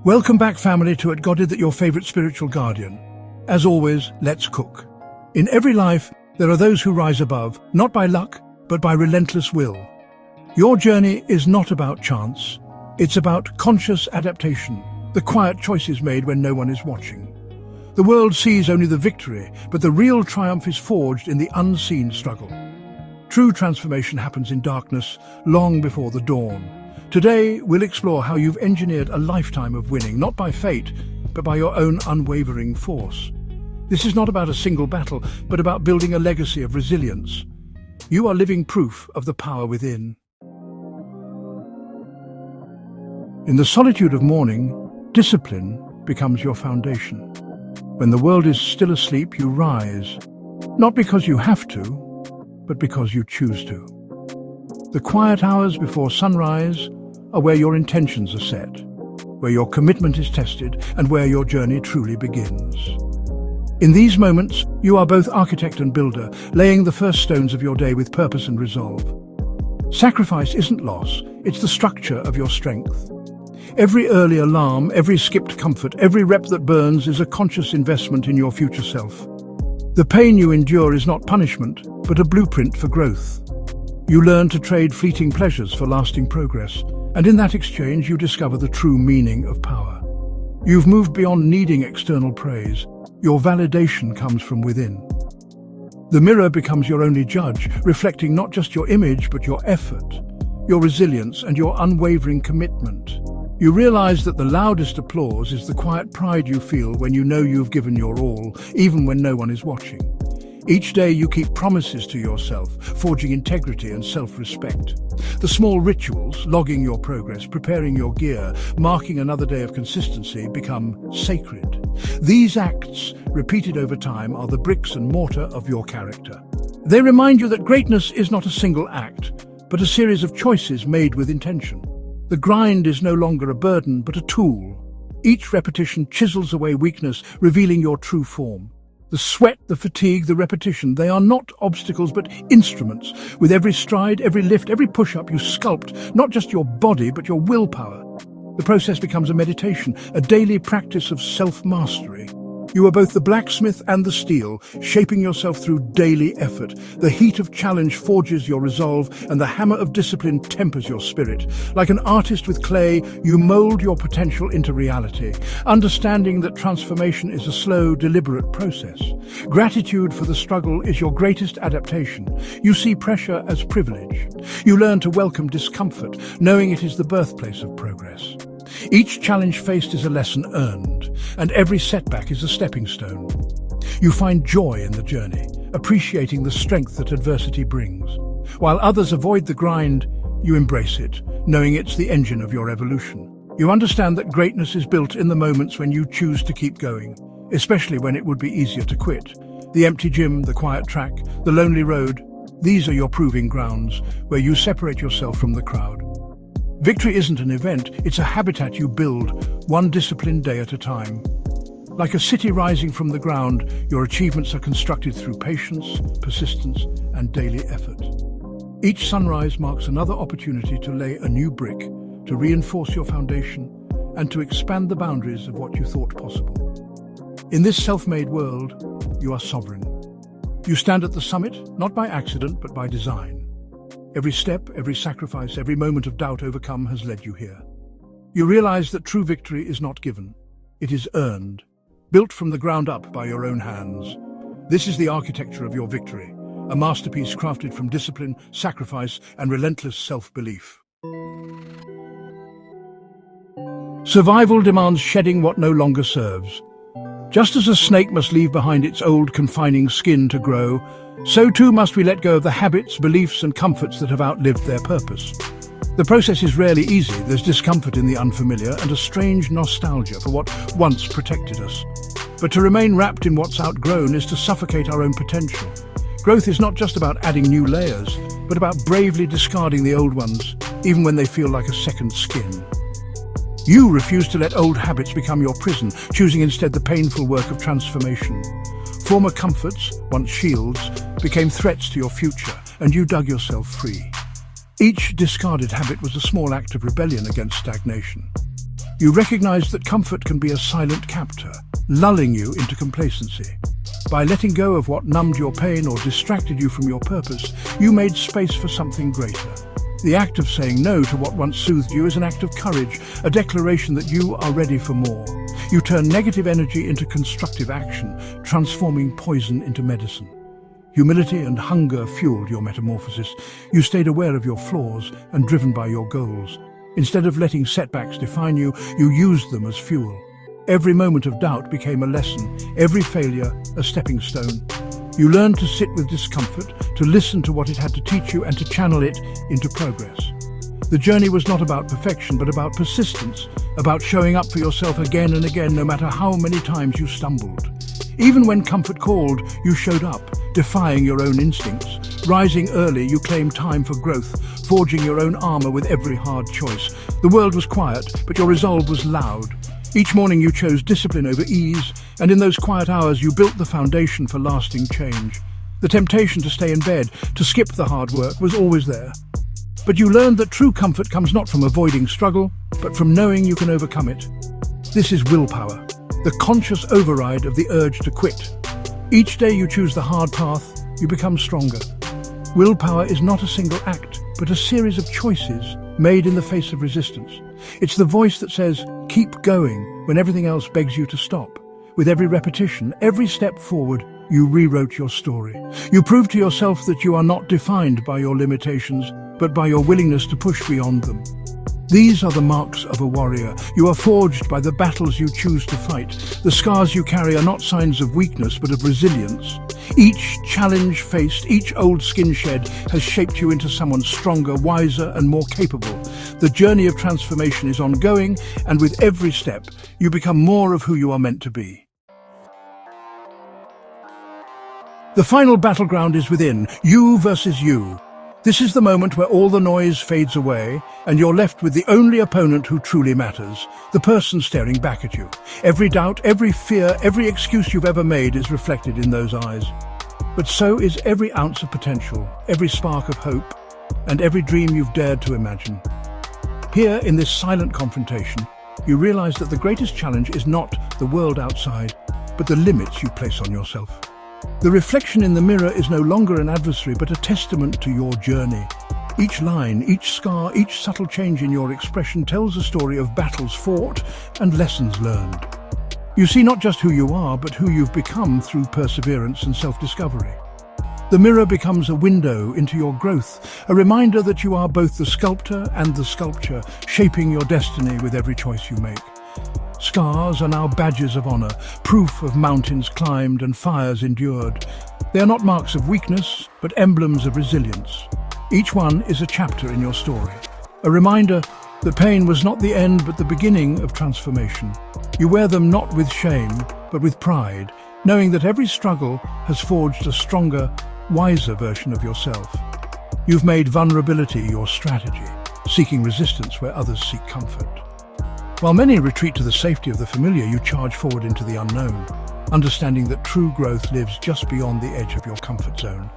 Welcome back, family, to It God Did That, your favorite spiritual guardian. As always, let's cook. In every life, there are those who rise above, not by luck, but by relentless will. Your journey is not about chance. It's about conscious adaptation, the quiet choices made when no one is watching. The world sees only the victory, but the real triumph is forged in the unseen struggle. True transformation happens in darkness, long before the dawn. Today, we'll explore how you've engineered a lifetime of winning, not by fate, but by your own unwavering force. This is not about a single battle, but about building a legacy of resilience. You are living proof of the power within. In the solitude of morning, discipline becomes your foundation. When the world is still asleep, you rise, not because you have to, but because you choose to. The quiet hours before sunrise are where your intentions are set, where your commitment is tested, and where your journey truly begins. In these moments, you are both architect and builder, laying the first stones of your day with purpose and resolve. Sacrifice isn't loss, it's the structure of your strength. Every early alarm, every skipped comfort, every rep that burns is a conscious investment in your future self. The pain you endure is not punishment, but a blueprint for growth. You learn to trade fleeting pleasures for lasting progress, and in that exchange you discover the true meaning of power. You've moved beyond needing external praise. Your validation comes from within. The mirror becomes your only judge, reflecting not just your image, but your effort, your resilience, and your unwavering commitment. You realize that the loudest applause is the quiet pride you feel when you know you've given your all, even when no one is watching. Each day you keep promises to yourself, forging integrity and self-respect. The small rituals, logging your progress, preparing your gear, marking another day of consistency, become sacred. These acts, repeated over time, are the bricks and mortar of your character. They remind you that greatness is not a single act, but a series of choices made with intention. The grind is no longer a burden, but a tool. Each repetition chisels away weakness, revealing your true form. The sweat, the fatigue, the repetition, they are not obstacles but instruments. With every stride, every lift, every push-up, you sculpt not just your body but your willpower. The process becomes a meditation, a daily practice of self-mastery. You are both the blacksmith and the steel, shaping yourself through daily effort. The heat of challenge forges your resolve, and the hammer of discipline tempers your spirit. Like an artist with clay, you mold your potential into reality, understanding that transformation is a slow, deliberate process. Gratitude for the struggle is your greatest adaptation. You see pressure as privilege. You learn to welcome discomfort, knowing it is the birthplace of progress. Each challenge faced is a lesson earned, and every setback is a stepping stone. You find joy in the journey, appreciating the strength that adversity brings. While others avoid the grind, you embrace it, knowing it's the engine of your evolution. You understand that greatness is built in the moments when you choose to keep going, especially when it would be easier to quit. The empty gym, the quiet track, the lonely road, these are your proving grounds, where you separate yourself from the crowd. Victory isn't an event, it's a habitat you build, one disciplined day at a time. Like a city rising from the ground, your achievements are constructed through patience, persistence, and daily effort. Each sunrise marks another opportunity to lay a new brick, to reinforce your foundation, and to expand the boundaries of what you thought possible. In this self-made world, you are sovereign. You stand at the summit, not by accident, but by design. Every step, every sacrifice, every moment of doubt overcome has led you here. You realize that true victory is not given. It is earned, built from the ground up by your own hands. This is the architecture of your victory, a masterpiece crafted from discipline, sacrifice, and relentless self-belief. Survival demands shedding what no longer serves. Just as a snake must leave behind its old confining skin to grow, so too must we let go of the habits, beliefs, and comforts that have outlived their purpose. The process is rarely easy. There's discomfort in the unfamiliar and a strange nostalgia for what once protected us. But to remain wrapped in what's outgrown is to suffocate our own potential. Growth is not just about adding new layers, but about bravely discarding the old ones, even when they feel like a second skin. You refuse to let old habits become your prison, choosing instead the painful work of transformation. Former comforts, once shields, became threats to your future, and you dug yourself free. Each discarded habit was a small act of rebellion against stagnation. You recognized that comfort can be a silent captor, lulling you into complacency. By letting go of what numbed your pain or distracted you from your purpose, you made space for something greater. The act of saying no to what once soothed you is an act of courage, a declaration that you are ready for more. You turn negative energy into constructive action, transforming poison into medicine. Humility and hunger fueled your metamorphosis. You stayed aware of your flaws and driven by your goals. Instead of letting setbacks define you, you used them as fuel. Every moment of doubt became a lesson, every failure a stepping stone. You learned to sit with discomfort, to listen to what it had to teach you, and to channel it into progress. The journey was not about perfection, but about persistence, about showing up for yourself again and again, no matter how many times you stumbled. Even when comfort called, you showed up, defying your own instincts. Rising early, you claimed time for growth, forging your own armor with every hard choice. The world was quiet, but your resolve was loud. Each morning you chose discipline over ease, and in those quiet hours you built the foundation for lasting change. The temptation to stay in bed, to skip the hard work, was always there. But you learned that true comfort comes not from avoiding struggle, but from knowing you can overcome it. This is willpower, the conscious override of the urge to quit. Each day you choose the hard path, you become stronger. Willpower is not a single act, but a series of choices made in the face of resistance. It's the voice that says, keep going, when everything else begs you to stop. With every repetition, every step forward, you rewrote your story. You proved to yourself that you are not defined by your limitations, but by your willingness to push beyond them. These are the marks of a warrior. You are forged by the battles you choose to fight. The scars you carry are not signs of weakness, but of resilience. Each challenge faced, each old skin shed has shaped you into someone stronger, wiser, and more capable. The journey of transformation is ongoing, and with every step, you become more of who you are meant to be. The final battleground is within, you versus you. This is the moment where all the noise fades away, and you're left with the only opponent who truly matters, the person staring back at you. Every doubt, every fear, every excuse you've ever made is reflected in those eyes. But so is every ounce of potential, every spark of hope, and every dream you've dared to imagine. Here, in this silent confrontation, you realize that the greatest challenge is not the world outside, but the limits you place on yourself. The reflection in the mirror is no longer an adversary, but a testament to your journey. Each line, each scar, each subtle change in your expression tells a story of battles fought and lessons learned. You see not just who you are, but who you've become through perseverance and self-discovery. The mirror becomes a window into your growth, a reminder that you are both the sculptor and the sculpture, shaping your destiny with every choice you make. Scars are now badges of honor, proof of mountains climbed and fires endured. They are not marks of weakness, but emblems of resilience. Each one is a chapter in your story, a reminder that pain was not the end but the beginning of transformation. You wear them not with shame, but with pride, knowing that every struggle has forged a stronger, wiser version of yourself. You've made vulnerability your strategy, seeking resistance where others seek comfort. While many retreat to the safety of the familiar, you charge forward into the unknown, understanding that true growth lives just beyond the edge of your comfort zone.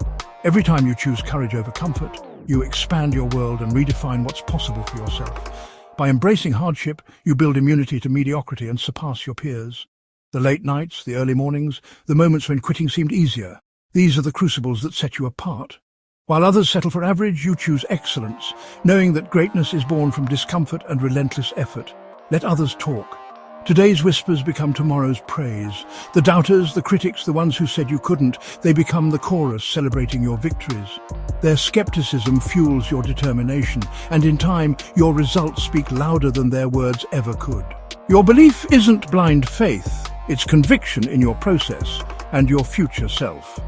Every time you choose courage over comfort, you expand your world and redefine what's possible for yourself. By embracing hardship, you build immunity to mediocrity and surpass your peers. The late nights, the early mornings, the moments when quitting seemed easier, these are the crucibles that set you apart. While others settle for average, you choose excellence, knowing that greatness is born from discomfort and relentless effort. Let others talk. Today's whispers become tomorrow's praise. The doubters, the critics, the ones who said you couldn't, they become the chorus celebrating your victories. Their skepticism fuels your determination, and in time, your results speak louder than their words ever could. Your belief isn't blind faith, it's conviction in your process and your future self.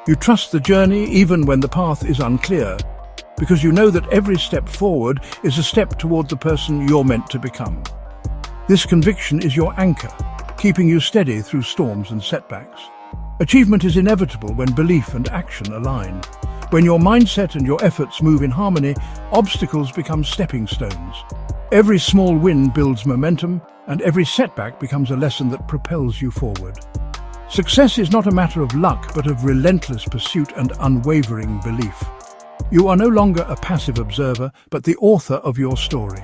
You trust the journey even when the path is unclear, because you know that every step forward is a step toward the person you're meant to become. This conviction is your anchor, keeping you steady through storms and setbacks. Achievement is inevitable when belief and action align. When your mindset and your efforts move in harmony, obstacles become stepping stones. Every small win builds momentum, and every setback becomes a lesson that propels you forward. Success is not a matter of luck, but of relentless pursuit and unwavering belief. You are no longer a passive observer, but the author of your story.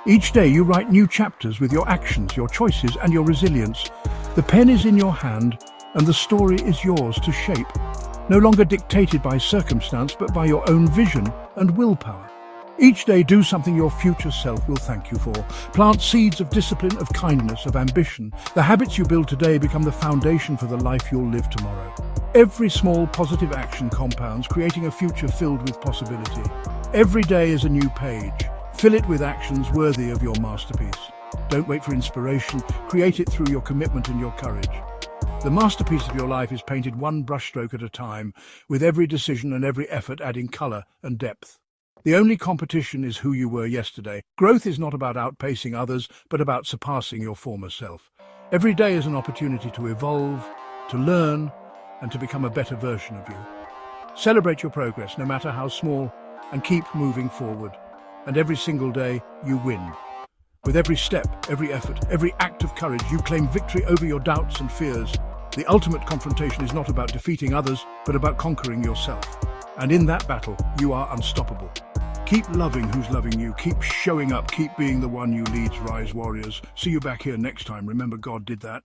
Each day you write new chapters with your actions, your choices, and your resilience. The pen is in your hand, and the story is yours to shape. No longer dictated by circumstance, but by your own vision and willpower. Each day do something your future self will thank you for. Plant seeds of discipline, of kindness, of ambition. The habits you build today become the foundation for the life you'll live tomorrow. Every small positive action compounds, creating a future filled with possibility. Every day is a new page. Fill it with actions worthy of your masterpiece. Don't wait for inspiration. Create it through your commitment and your courage. The masterpiece of your life is painted one brushstroke at a time, with every decision and every effort adding color and depth. The only competition is who you were yesterday. Growth is not about outpacing others, but about surpassing your former self. Every day is an opportunity to evolve, to learn, and to become a better version of you. Celebrate your progress, no matter how small, and keep moving forward. And every single day, you win. With every step, every effort, every act of courage, you claim victory over your doubts and fears. The ultimate confrontation is not about defeating others, but about conquering yourself. And in that battle, you are unstoppable. Keep loving who's loving you. Keep showing up. Keep being the one you lead. Rise, warriors. See you back here next time. Remember, God did that.